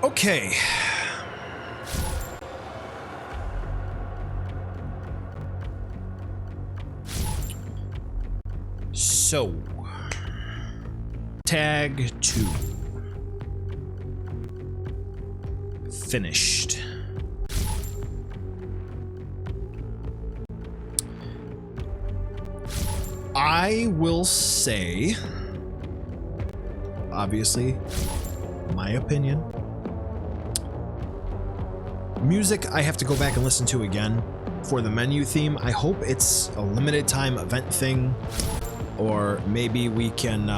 Okay. So, tag 2. Finished. I will say, obviously, my opinion. Music I have to go back and listen to again for the menu theme. I hope it's a limited time event thing, or maybe we can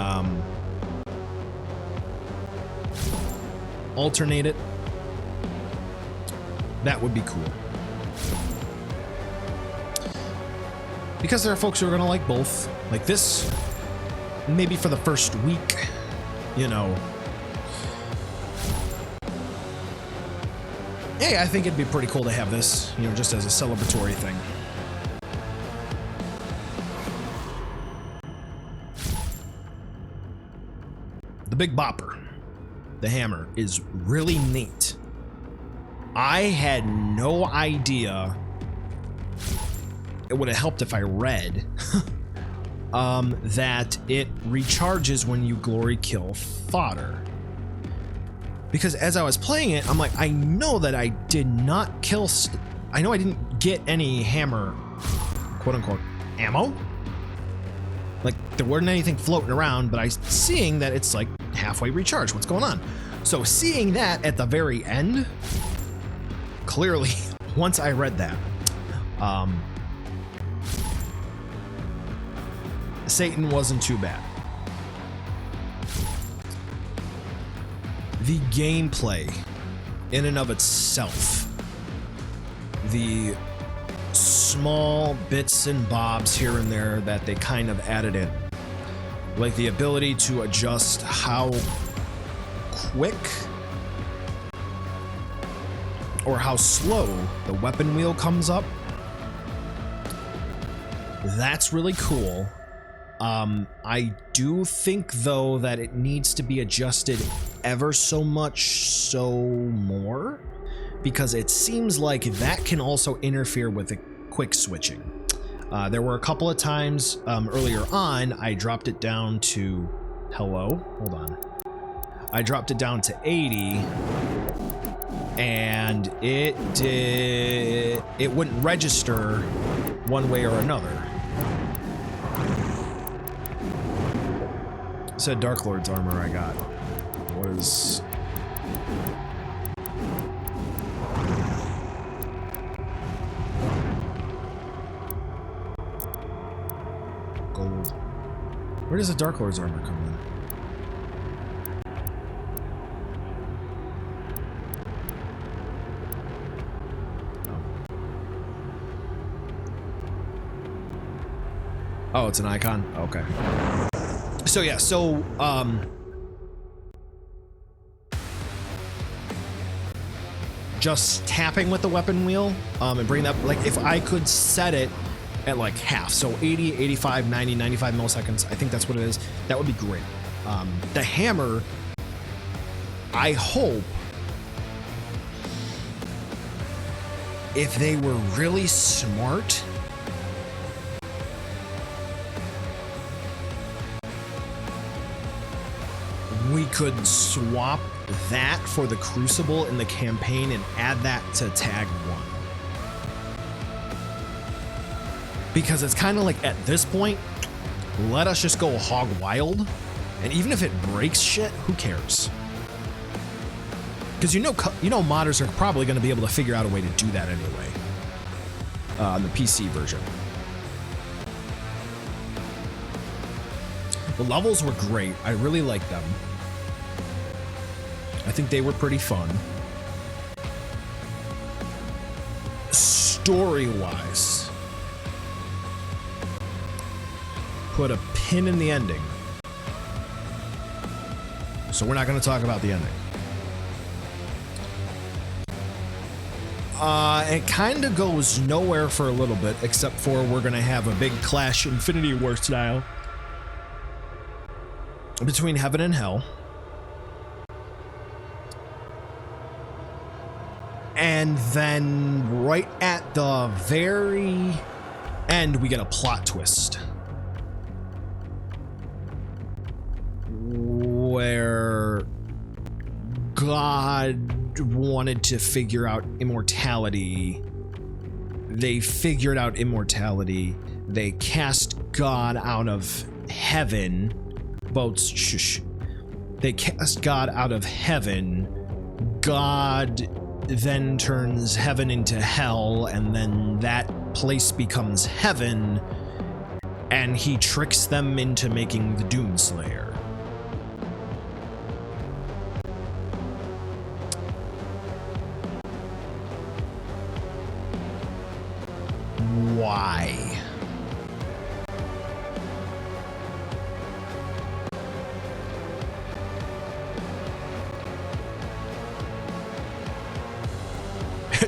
alternate it. That would be cool. Because there are folks who are going to like both. Like this, maybe for the first week, you know. Hey, I think it'd be pretty cool to have this, you know, just as a celebratory thing. The Big Bopper, the hammer, is really neat. I had no idea it would have helped if I read that it recharges when you glory kill fodder. Because as I was playing it, I'm like, I know that I did not kill, I know I didn't get any hammer, quote unquote, ammo. Like there wasn't anything floating around, but I seeing that it's like halfway recharged. What's going on? So seeing that at the very end, clearly, once I read that, Satan wasn't too bad. The gameplay in and of itself, the small bits and bobs here and there that they kind of added in, like the ability to adjust how quick or how slow the weapon wheel comes up. That's really cool. I do think though that it needs to be adjusted ever so much more, because it seems like that can also interfere with the quick switching. There were a couple of times earlier on I dropped it down to I dropped it down to 80 and it wouldn't register one way or another. Said Dark Lord's armor I got was gold. Where does the Dark Lord's armor come in? Oh, it's an icon? Okay. So yeah, just tapping with the weapon wheel and bring that, like if I could set it at like half, so 80, 85, 90, 95 milliseconds, I think that's what it is, that would be great. The hammer, I hope if they were really smart, we could swap that for the Crucible in the campaign and add that to tag 1. Because it's kind of like at this point, let us just go hog wild, and even if it breaks shit, who cares? Because you know modders are probably going to be able to figure out a way to do that anyway on the PC version. The levels were great. I really liked them. I think they were pretty fun. Story-wise, put a pin in the ending. So we're not going to talk about the ending. It kind of goes nowhere for a little bit, except for we're going to have a big clash, Infinity War style, between heaven and hell. And then right at the very end, we get a plot twist. Where God wanted to figure out immortality. They figured out immortality. They cast God out of heaven. Boats, shush. They cast God out of heaven. God then turns heaven into hell, and then that place becomes heaven, and he tricks them into making the Doomslayer. Why?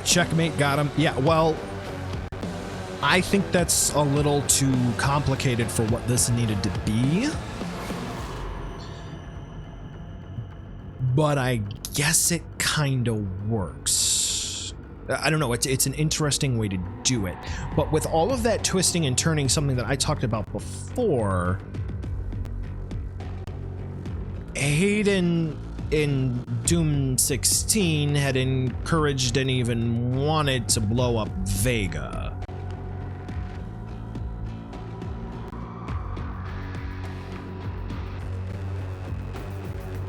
Checkmate, got him. Yeah, well, I think that's a little too complicated for what this needed to be. But I guess it kind of works. I don't know, it's an interesting way to do it. But with all of that twisting and turning, something that I talked about before, Hayden in Doom 16 had encouraged and even wanted to blow up Vega.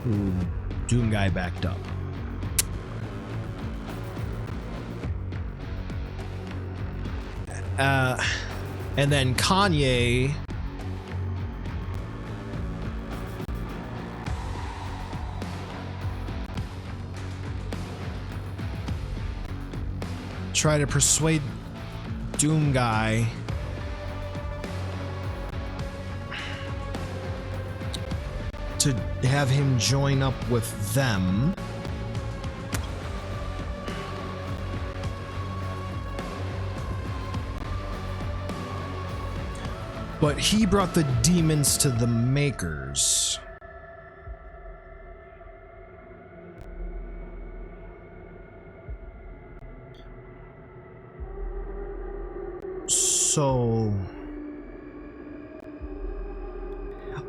Ooh, Doom guy backed up. And then Kanye try to persuade Doom guy to have him join up with them. But he brought the demons to the Makers. So,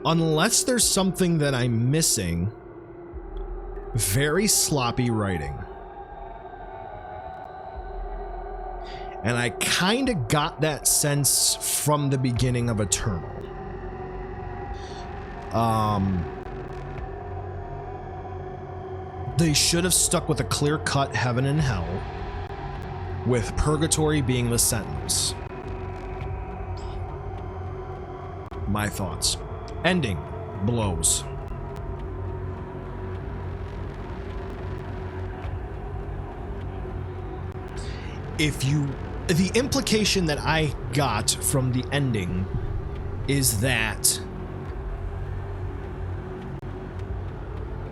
unless there's something that I'm missing, very sloppy writing. And I kind of got that sense from the beginning of Eternal. They should have stuck with a clear-cut heaven and hell, with purgatory being the sentence. My thoughts. Ending blows. The implication that I got from the ending is that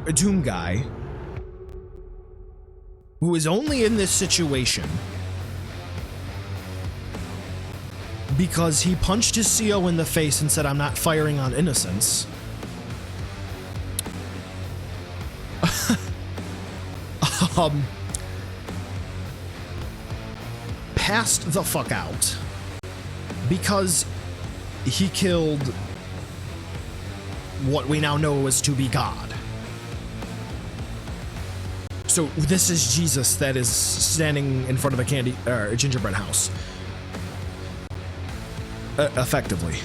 a Doom guy who is only in this situation because he punched his CO in the face and said, "I'm not firing on innocents." Passed the fuck out because he killed what we now know is to be God. So this is Jesus that is standing in front of a gingerbread house. Effectively.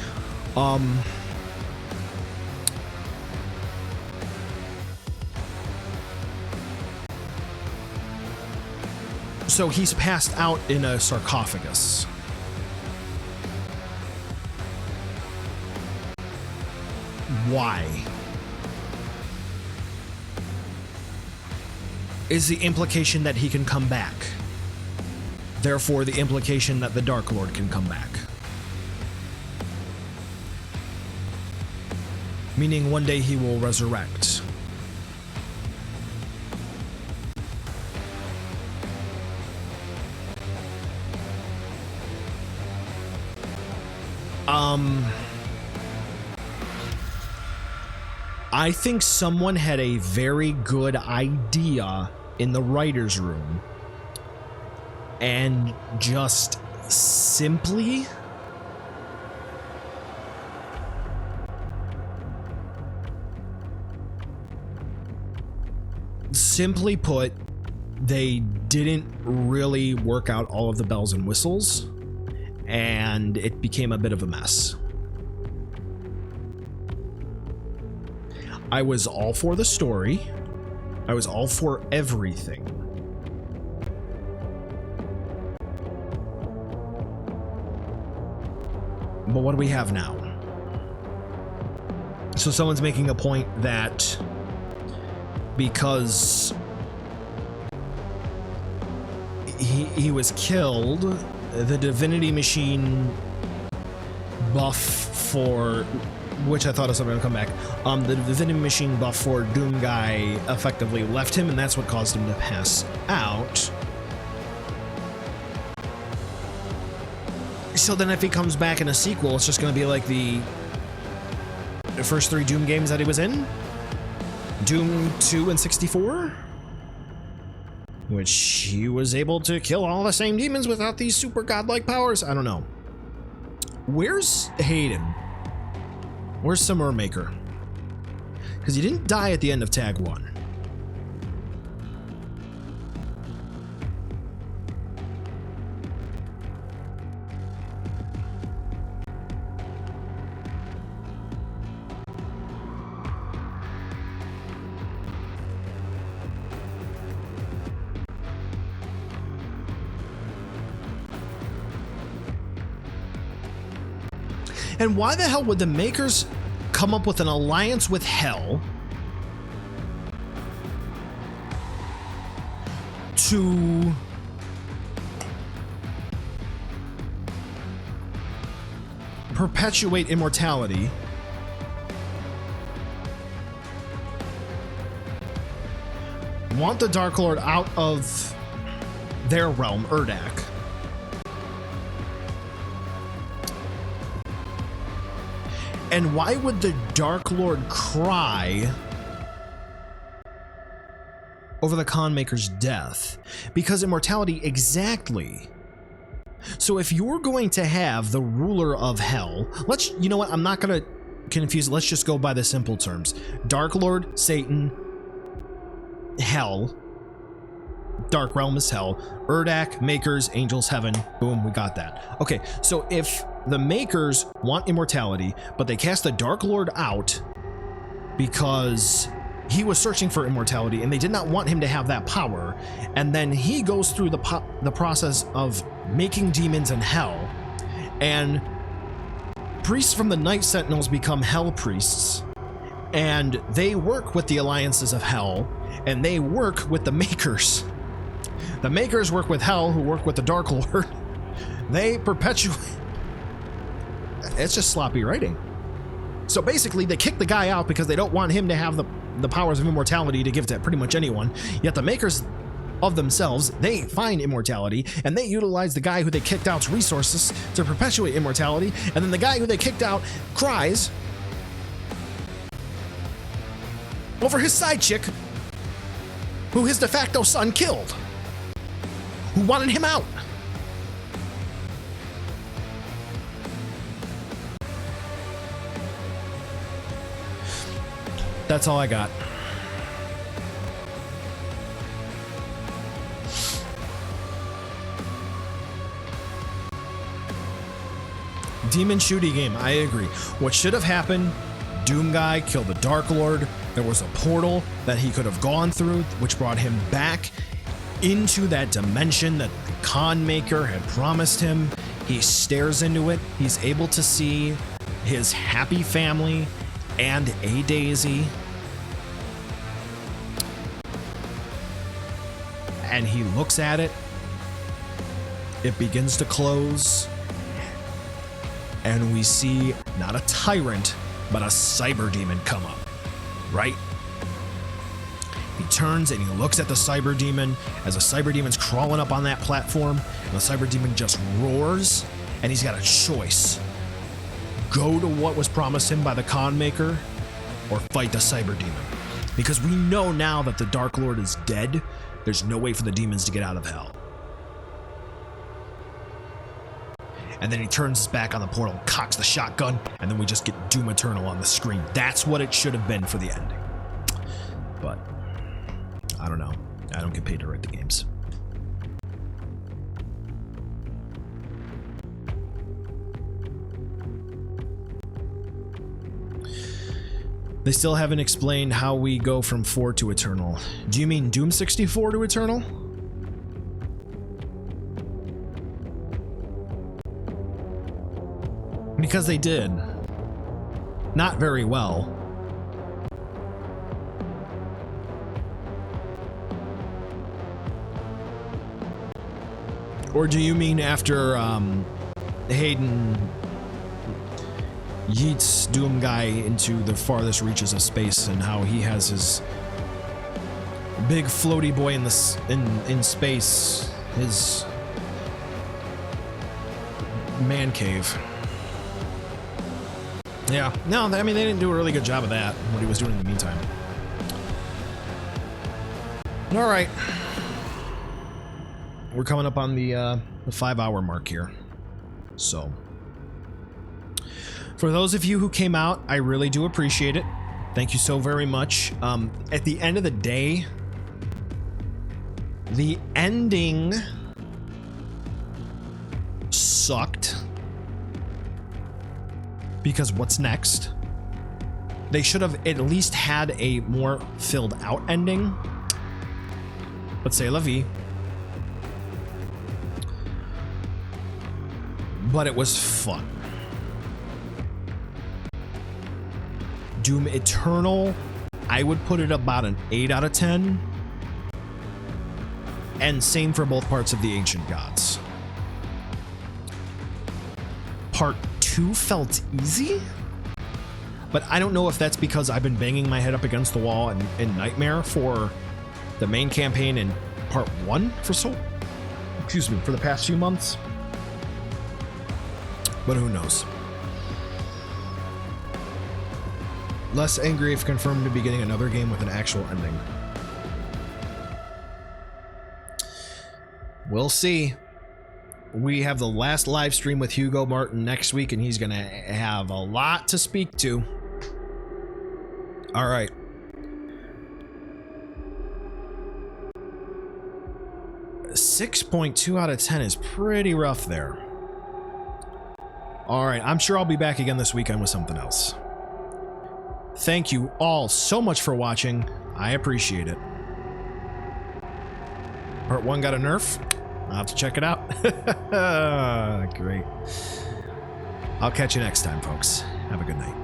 So he's passed out in a sarcophagus. Why? Is the implication that he can come back? Therefore, the implication that the Dark Lord can come back. Meaning one day he will resurrect. I think someone had a very good idea in the writer's room and just simply put, they didn't really work out all of the bells and whistles, and it became a bit of a mess. I was all for the story. I was all for everything. But what do we have now? So someone's making a point that because he was killed, the divinity machine buff for, which I thought of something to come back, the divinity machine buff for Doom Guy effectively left him, and that's what caused him to pass out. So then if he comes back in a sequel, it's just going to be like the first 3 Doom games that he was in? Doom 2 and 64? Which he was able to kill all the same demons without these super godlike powers? I don't know. Where's Hayden? Where's Summer Maker? Because he didn't die at the end of Tag 1. And why the hell would the Makers come up with an alliance with Hell to perpetuate immortality? Want the Dark Lord out of their realm, Urdak. And why would the Dark Lord cry over the Khan Maker's death? Because immortality, exactly. So if you're going to have the ruler of hell, you know what, I'm not going to confuse it. Let's just go by the simple terms. Dark Lord, Satan, hell. Dark Realm is hell. Urdak, Makers, Angels, Heaven. Boom, we got that. Okay, so if the Makers want immortality, but they cast the Dark Lord out because he was searching for immortality and they did not want him to have that power, and then he goes through the process of making demons in hell, and priests from the Night Sentinels become hell priests, and they work with the alliances of hell, and they work with the Makers. The Makers work with hell, who work with the Dark Lord. They perpetuate. It's just sloppy writing. So basically, they kick the guy out because they don't want him to have the powers of immortality to give to pretty much anyone. Yet the Makers of themselves, they find immortality, and they utilize the guy who they kicked out's resources to perpetuate immortality, and then the guy who they kicked out cries over his side chick, who his de facto son killed, who wanted him out. That's all I got. Demon shooty game, I agree. What should have happened, Doom Guy killed the Dark Lord. There was a portal that he could have gone through, which brought him back into that dimension that the Khan Maker had promised him. He stares into it. He's able to see his happy family and a Daisy. And he looks at it. It begins to close. And we see not a tyrant, but a cyber demon come up, right? He turns and he looks at the cyber demon as the cyber demon's crawling up on that platform, and the cyber demon just roars, and he's got a choice. Go to what was promised him by the Khan Maker, or fight the cyber demon. Because we know now that the Dark Lord is dead, there's no way for the demons to get out of hell. and then he turns his back on the portal, cocks the shotgun, and then we just get Doom Eternal on the screen. That's what it should have been for the ending. But I don't know. I don't get paid to write the games. They still haven't explained how we go from 4 to Eternal. Do you mean Doom 64 to Eternal? Because they did. Not very well. Or do you mean after Hayden yeets Doom Guy into the farthest reaches of space and how he has his big floaty boy in space, his man cave? Yeah, no, I mean, they didn't do a really good job of that, what he was doing in the meantime. All right. We're coming up on the 5-hour mark here. So, for those of you who came out, I really do appreciate it. Thank you so very much. At the end of the day, the ending sucked. Because what's next? They should have at least had a more filled out ending. But c'est la vie. But it was fun. Doom Eternal, I would put it about an 8 out of 10. And same for both parts of the Ancient Gods. Part 2 felt easy, but I don't know if that's because I've been banging my head up against the wall in Nightmare for the main campaign in Part 1 for the past few months. But who knows? Less angry if confirmed to be getting another game with an actual ending. We'll see. We have the last live stream with Hugo Martin next week, and he's going to have a lot to speak to. All right. .2 out of 10 is pretty rough there. All right, I'm sure I'll be back again this weekend with something else. Thank you all so much for watching. I appreciate it. Part 1 got a nerf. I'll have to check it out. Great. I'll catch you next time, folks. Have a good night.